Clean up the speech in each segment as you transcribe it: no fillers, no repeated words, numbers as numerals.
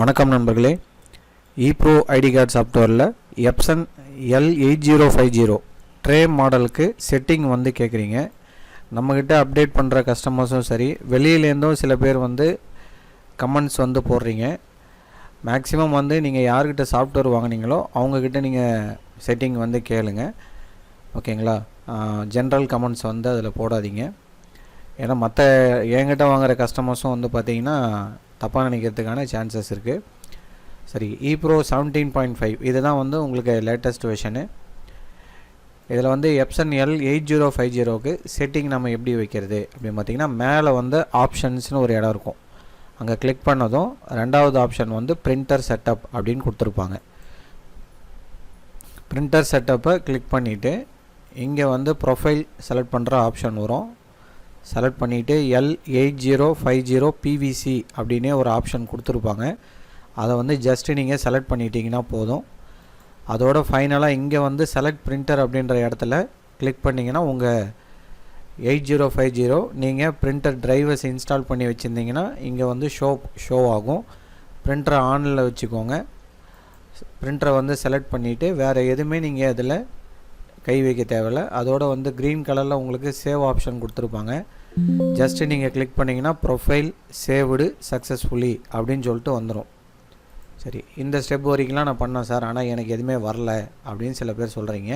வணக்கம் நண்பர்களே, ePro ID card சாஃப்ட்வேரில் எப்சன் L8050 ட்ரே மாடலுக்கு செட்டிங் வந்து கேட்குறீங்க. நம்மக்கிட்ட அப்டேட் பண்ணுற கஸ்டமர்ஸும் சரி, வெளியிலேருந்தும் சில பேர் வந்து கமெண்ட்ஸ் வந்து போடுறீங்க. மேக்ஸிமம் வந்து நீங்கள் யார்கிட்ட சாஃப்ட்வேர் வாங்கினீங்களோ அவங்கக்கிட்ட நீங்கள் செட்டிங் வந்து கேளுங்க, ஓகேங்களா? ஜென்ரல் கமெண்ட்ஸ் வந்து அதில் போடாதீங்க. ஏன்னா மற்ற என்கிட்ட வாங்குகிற கஸ்டமர்ஸும் வந்து பார்த்திங்கன்னா தப்பாக நினைக்கிறதுக்கான சான்சஸ் இருக்குது. சரி, ePro 17.5 இதுதான் வந்து உங்களுக்கு லேட்டஸ்ட் வெர்ஷனு. இதில் வந்து எப்சன் L8050க்கு செட்டிங் நம்ம எப்படி வைக்கிறது அப்படின்னு பார்த்திங்கன்னா, மேலே வந்து ஆப்ஷன்ஸ்னு ஒரு இடம் இருக்கும். அங்கே கிளிக் பண்ணதும் ரெண்டாவது ஆப்ஷன் வந்து பிரிண்டர் செட்டப் அப்படின்னு கொடுத்துருப்பாங்க. பிரிண்டர் செட்டப்பை கிளிக் பண்ணிவிட்டு இங்கே வந்து ப்ரொஃபைல் செலக்ட் பண்ணுற ஆப்ஷன் வரும். செலக்ட் பண்ணிவிட்டு L8050 PVC அப்படின்னே ஒரு ஆப்ஷன் கொடுத்துருப்பாங்க. அதை வந்து ஜஸ்ட்டு நீங்கள் செலக்ட் பண்ணிட்டீங்கன்னா போதும். அதோட ஃபைனலாக இங்கே வந்து செலக்ட் பிரிண்டர் அப்படின்ற இடத்துல கிளிக் பண்ணிங்கன்னா உங்கள் 8050 நீங்கள் பிரிண்டர் டிரைவர்ஸ் இன்ஸ்டால் பண்ணி வச்சுருந்தீங்கன்னா இங்கே வந்து ஷோ ஆகும். பிரிண்டரை ஆனில் வச்சுக்கோங்க. பிரிண்டரை வந்து செலக்ட் பண்ணிவிட்டு வேறு எதுவுமே நீங்கள் அதில் கை வைக்க தேவையில்லை. அதோடு வந்து க்ரீன் கலரில் உங்களுக்கு சேவ் ஆப்ஷன் கொடுத்துருப்பாங்க. ஜஸ்ட்டு நீங்கள் கிளிக் பண்ணிங்கன்னா ப்ரொஃபைல் சேவ்டு சக்ஸஸ்ஃபுல்லி அப்படின்னு சொல்லிட்டு வந்துடும். சரி, இந்த ஸ்டெப் வரைக்கும்லாம் நான் பண்ணேன் சார், ஆனால் எனக்கு எதுவுமே வரல அப்படின்னு சில பேர் சொல்கிறீங்க.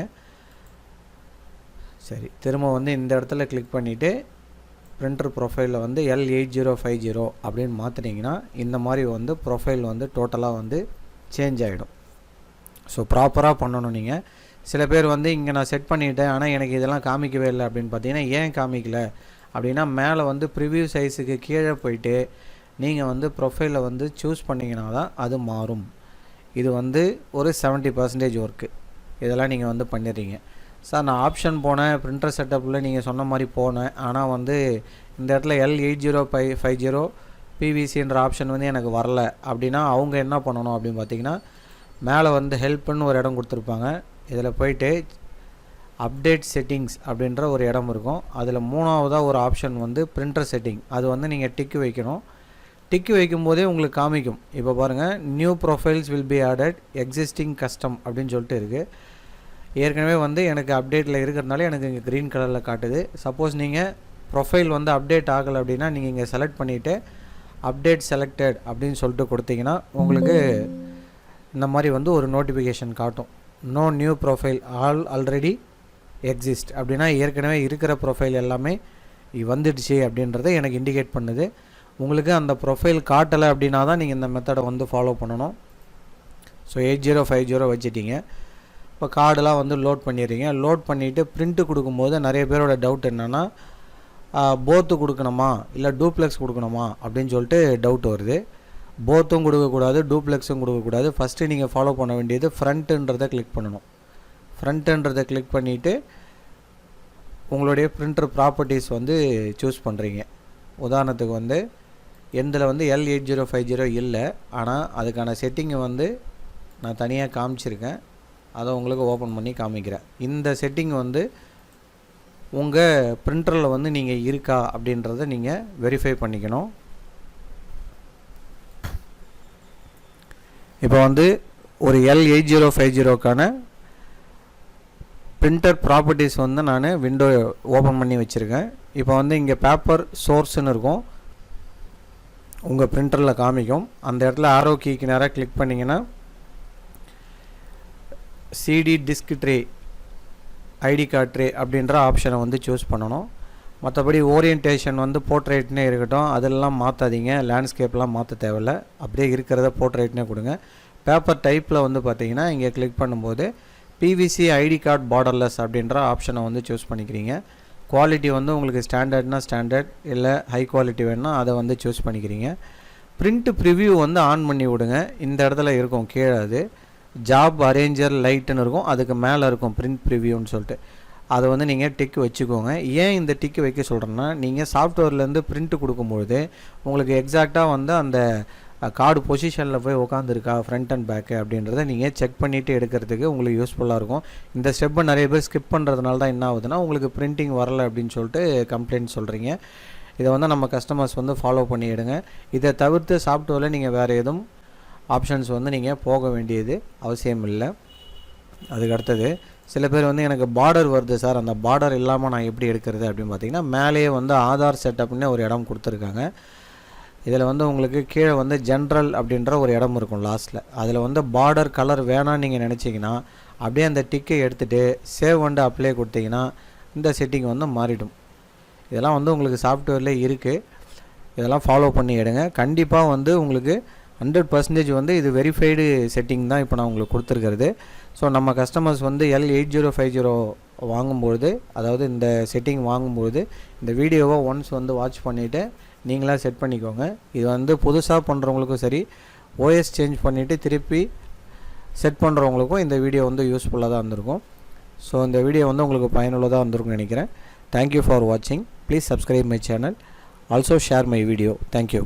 சரி, திரும்ப வந்து இந்த இடத்துல கிளிக் பண்ணிவிட்டு பிரிண்டர் ப்ரொஃபைலில் வந்து L8050 அப்படின்னு மாற்றினீங்கன்னா இந்த மாதிரி வந்து ப்ரொஃபைல் வந்து டோட்டலாக வந்து சேஞ்ச் ஆகிடும். ஸோ ப்ராப்பராக பண்ணணும். நீங்கள் சில பேர் வந்து இங்கே நான் செட் பண்ணிவிட்டேன் ஆனால் எனக்கு இதெல்லாம் காமிக்கவே இல்லை அப்படின்னு பார்த்தீங்கன்னா, ஏன் காமிக்கல அப்படின்னா மேலே வந்து ப்ரிவ்யூ சைஸுக்கு கீழே போயிட்டு நீங்கள் வந்து ப்ரொஃபைலை வந்து சூஸ் பண்ணிங்கன்னா தான் அது மாறும். இது வந்து ஒரு 70% ஒர்க்கு. இதெல்லாம் நீங்கள் வந்து பண்ணிடுறீங்க. சார், நான் ஆப்ஷன் போனேன், பிரிண்டர் செட்டப்பில் நீங்கள் சொன்ன மாதிரி போனேன், ஆனால் வந்து இந்த இடத்துல L8050 PVCன்ற ஆப்ஷன் வந்து எனக்கு வரல அப்படின்னா அவங்க என்ன பண்ணணும் அப்படின்னு பார்த்தீங்கன்னா, மேலே வந்து ஹெல்ப்னு ஒரு இடம் கொடுத்துருப்பாங்க. இதில் போயிட்டு அப்டேட் செட்டிங்ஸ் அப்படின்ற ஒரு இடம் இருக்கும். அதில் மூணாவதாக ஒரு ஆப்ஷன் வந்து பிரிண்டர் செட்டிங். அது வந்து நீங்கள் டிக்கு வைக்கணும். டிக்கு வைக்கும்போதே உங்களுக்கு காமிக்கும். இப்போ பாருங்கள், new profiles will be added existing custom அப்படின்னு சொல்லிட்டு இருக்குது. ஏற்கனவே வந்து எனக்கு அப்டேட்டில் இருக்கிறதுனால எனக்கு இங்கே க்ரீன் கலரில் காட்டுது. சப்போஸ் நீங்கள் ப்ரொஃபைல் வந்து அப்டேட் ஆகலை அப்படின்னா நீங்கள் இங்கே செலக்ட் பண்ணிவிட்டு அப்டேட் செலக்டட் அப்படின்னு சொல்லிட்டு கொடுத்தீங்கன்னா உங்களுக்கு இந்த மாதிரி வந்து ஒரு நோட்டிஃபிகேஷன் காட்டும். No new profile already exist அப்படின்னா ஏற்கனவே இருக்கிற ப்ரொஃபைல் எல்லாமே வந்துடுச்சு அப்படின்றத எனக்கு இண்டிகேட் பண்ணுது. உங்களுக்கு அந்த ப்ரொஃபைல் காட்டலை அப்படின்னா தான் நீங்கள் இந்த மெத்தடை வந்து ஃபாலோ பண்ணணும். ஸோ 8050 வச்சுட்டிங்க. இப்போ கார்டெலாம் வந்து லோட் பண்ணிடுறீங்க. லோட் பண்ணிவிட்டு பிரிண்ட்டு கொடுக்கும்போது நிறைய பேரோட டவுட் என்னென்னா, போத்து கொடுக்கணுமா இல்லை டூப்ளெக்ஸ் கொடுக்கணுமா அப்படின்னு சொல்லிட்டு டவுட் வருது. போத்தும் கொடுக்கக்கூடாது, டூப்ளெக்ஸும் கொடுக்கக்கூடாது. ஃபஸ்ட்டு நீங்கள் ஃபாலோ பண்ண வேண்டியது ஃப்ரண்ட்டுன்றதை கிளிக் பண்ணணும். ஃப்ரண்ட்டுன்றதை கிளிக் பண்ணிவிட்டு உங்களுடைய பிரிண்டர் ப்ராப்பர்ட்டிஸ் வந்து சூஸ் பண்ணுறீங்க. உதாரணத்துக்கு வந்து எந்தில் வந்து L8050 இல்லை, ஆனால் அதுக்கான செட்டிங்கை வந்து நான் தனியாக காமிச்சிருக்கேன். அதை உங்களுக்கு ஓப்பன் பண்ணி காமிக்கிறேன். இந்த செட்டிங் வந்து உங்கள் பிரிண்டரில் வந்து நீங்கள் இருக்கா அப்படின்றத நீங்கள் வெரிஃபை பண்ணிக்கணும். இப்போ வந்து ஒரு L8050க்கான பிரிண்டர் ப்ராப்பர்ட்டிஸ் வந்து நான் விண்டோ ஓப்பன் பண்ணி வச்சுருக்கேன். இப்போ வந்து இங்கே பேப்பர் சோர்ஸ்னு இருக்கும், உங்கள் பிரிண்டரில் காமிக்கும். அந்த இடத்துல ஆரோ கீக்கு நேராக கிளிக் பண்ணிங்கன்னா CD disk tray ID card tray அப்படின்ற ஆப்ஷனை வந்து சூஸ் பண்ணணும். மற்றபடி ஓரியன்டேஷன் வந்து போர்ட்ரேட்னே இருக்கட்டும், அதெல்லாம் மாற்றாதீங்க. லேண்ட்ஸ்கேப்லாம் மாற்ற தேவையில்ல, அப்படியே இருக்கிறத போர்ட்ரேட்னே கொடுங்க. பேப்பர் டைப்பில் வந்து பார்த்தீங்கன்னா இங்கே கிளிக் பண்ணும்போது PVC ஐடி கார்டு பார்டர்லெஸ் அப்படின்ற ஆப்ஷனை வந்து சூஸ் பண்ணிக்கிறீங்க. குவாலிட்டி வந்து உங்களுக்கு ஸ்டாண்டர்ட்னா ஸ்டாண்டர்ட், இல்லை ஹை குவாலிட்டி வேணுன்னா அதை வந்து சூஸ் பண்ணிக்கிறீங்க. பிரிண்ட் ப்ரிவ்யூ வந்து ஆன் பண்ணி விடுங்க. இந்த இடத்துல இருக்கும் கீழே, அது ஜாப் அரேஞ்சர் லைட்டுன்னு இருக்கும், அதுக்கு மேலே இருக்கும் பிரிண்ட் ப்ரிவ்யூன்னு சொல்லிட்டு. அதை வந்து நீங்கள் டிக்கு வச்சுக்கோங்க. ஏன் இந்த டிக்கு வைக்க சொல்கிறேன்னா, நீங்கள் சாஃப்ட்வேர்லேருந்து பிரிண்ட்டு கொடுக்கும்பொழுது உங்களுக்கு எக்ஸாக்டாக வந்து அந்த கார்டு பொசிஷனில் போய் உட்காந்துருக்கா ஃப்ரண்ட் அண்ட் பேக்கு அப்படின்றத நீங்கள் செக் பண்ணிவிட்டு எடுக்கிறதுக்கு உங்களுக்கு யூஸ்ஃபுல்லாக இருக்கும். இந்த ஸ்டெப்பை நிறைய பேர் ஸ்கிப் பண்ணுறதுனால தான் என்ன ஆகுதுன்னா உங்களுக்கு பிரிண்டிங் வரலை அப்படின்னு சொல்லிட்டு கம்ப்ளைண்ட் சொல்கிறீங்க. இதை வந்து நம்ம கஸ்டமர்ஸ் வந்து ஃபாலோ பண்ணி எடுங்க. இதை தவிர்த்து சாஃப்ட்வேரில் நீங்கள் வேறு எதுவும் ஆப்ஷன்ஸ் வந்து நீங்கள் போக வேண்டியது அவசியம் இல்லை. அதுக்கு அடுத்தது சில பேர் வந்து எனக்கு பார்டர் வருது சார், அந்த பார்டர் இல்லாமல் நான் எப்படி எடுக்கிறது அப்படின்னு பார்த்தீங்கன்னா, மேலேயே வந்து ஆதார் செட்டப்னு ஒரு இடம் கொடுத்துருக்காங்க. இதில் வந்து உங்களுக்கு கீழே வந்து ஜென்ரல் அப்படின்ற ஒரு இடம் இருக்கும் லாஸ்ட்டில். அதில் வந்து பார்டர் கலர் வேணான்னு நீங்கள் நினச்சிங்கன்னா அப்படியே அந்த டிக்கை எடுத்துகிட்டு சேவ் அண்ட் அப்ளை கொடுத்தீங்கன்னா இந்த செட்டிங் வந்து மாறிடும். இதெல்லாம் வந்து உங்களுக்கு சாஃப்ட்வேரில் இருக்குது. இதெல்லாம் ஃபாலோ பண்ணி எடுங்க. கண்டிப்பாக வந்து உங்களுக்கு 100% வந்து இது வெரிஃபைடு செட்டிங் தான் இப்போ நான் உங்களுக்கு கொடுத்துருக்கிறது. ஸோ நம்ம கஸ்டமர்ஸ் வந்து L8050 வாங்கும்பொழுது, அதாவது இந்த செட்டிங் வாங்கும்பொழுது இந்த வீடியோவை ஒன்ஸ் வந்து வாட்ச் பண்ணிவிட்டு நீங்களாக செட் பண்ணிக்கோங்க. இது வந்து புதுசாக பண்ணுறவங்களுக்கும் சரி, OS சேஞ்ச் பண்ணிவிட்டு திருப்பி செட் பண்ணுறவங்களுக்கும் இந்த வீடியோ வந்து யூஸ்ஃபுல்லாக தான் இருந்திருக்கும். ஸோ இந்த வீடியோ வந்து உங்களுக்கு பயனுள்ளதாக இருந்திருக்கும்னு நினைக்கிறேன். தேங்க்யூ ஃபார் வாட்சிங். Please subscribe my channel. Also share my video. Thank you.